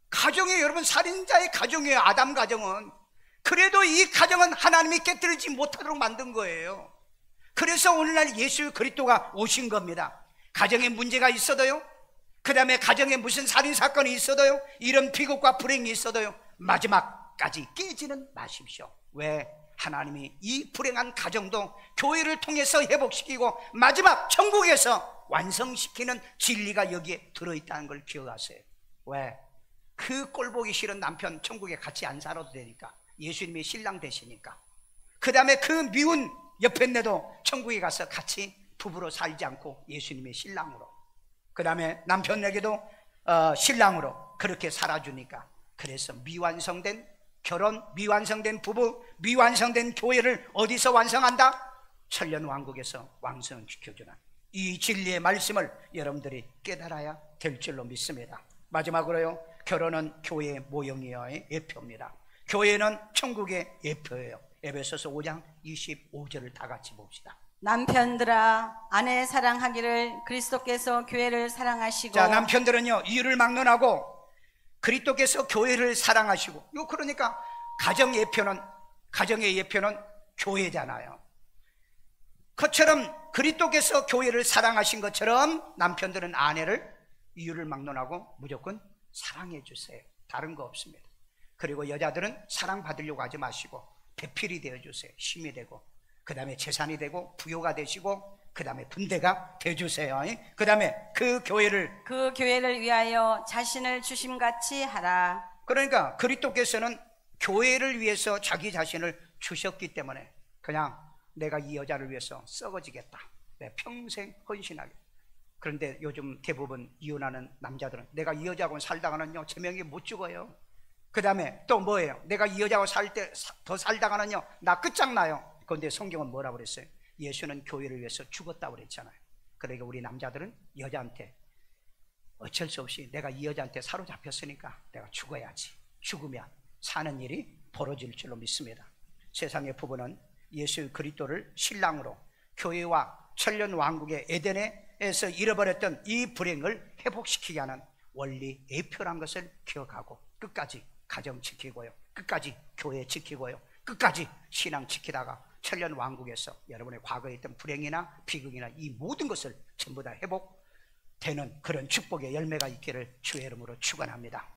가정이 여러분 살인자의 가정이에요. 아담 가정은. 그래도 이 가정은 하나님이 깨뜨리지 못하도록 만든 거예요. 그래서 오늘날 예수 그리스도가 오신 겁니다. 가정에 문제가 있어도요, 그 다음에 가정에 무슨 살인사건이 있어도요, 이런 비극과 불행이 있어도요, 마지막까지 깨지는 마십시오. 왜? 하나님이 이 불행한 가정도 교회를 통해서 회복시키고 마지막 천국에서 완성시키는 진리가 여기에 들어있다는 걸 기억하세요. 왜? 그 꼴보기 싫은 남편 천국에 같이 안 살아도 되니까. 예수님이 신랑 되시니까. 그 다음에 그 미운 여편네도 천국에 가서 같이 부부로 살지 않고 예수님의 신랑으로, 그 다음에 남편에게도 신랑으로 그렇게 살아주니까. 그래서 미완성된 결혼, 미완성된 부부, 미완성된 교회를 어디서 완성한다? 천년왕국에서 완성시켜주는 이 진리의 말씀을 여러분들이 깨달아야 될 줄로 믿습니다. 마지막으로요, 결혼은 교회의 모형이어의 예표입니다. 교회는 천국의 예표예요. 에베소서 5장 25절을 다 같이 봅시다. 남편들아 아내 사랑하기를 그리스도께서 교회를 사랑하시고. 자, 남편들은요 이유를 막론하고 그리스도께서 교회를 사랑하시고. 요 그러니까 가정의 예표는 교회잖아요. 그처럼 그리스도께서 교회를 사랑하신 것처럼 남편들은 아내를 이유를 막론하고 무조건 사랑해 주세요. 다른 거 없습니다. 그리고 여자들은 사랑받으려고 하지 마시고 배필이 되어주세요. 힘이 되고, 그 다음에 재산이 되고, 부요가 되시고, 그 다음에 분대가 되어주세요. 그 다음에 그 교회를 위하여 자신을 주심같이 하라. 그러니까 그리스도께서는 교회를 위해서 자기 자신을 주셨기 때문에 그냥 내가 이 여자를 위해서 썩어지겠다, 내 평생 헌신하겠다. 그런데 요즘 대부분 이혼하는 남자들은 내가 이 여자하고 살다가는요 제명이 못 죽어요. 그 다음에 또 뭐예요? 내가 이 여자하고 더 살다가는요 나 끝장나요. 그런데 성경은 뭐라고 그랬어요? 예수는 교회를 위해서 죽었다고 그랬잖아요. 그러니까 우리 남자들은 여자한테 어쩔 수 없이 내가 이 여자한테 사로잡혔으니까 내가 죽어야지. 죽으면 사는 일이 벌어질 줄로 믿습니다. 세상의 부부는 예수 그리스도를 신랑으로 교회와 천년 왕국의 에덴에서 잃어버렸던 이 불행을 회복시키게 하는 원리 예표란 것을 기억하고 끝까지 가정 지키고요, 끝까지 교회 지키고요, 끝까지 신앙 지키다가 천년 왕국에서 여러분의 과거에 있던 불행이나 비극이나 이 모든 것을 전부 다 회복되는 그런 축복의 열매가 있기를 주의 이름으로 축원합니다.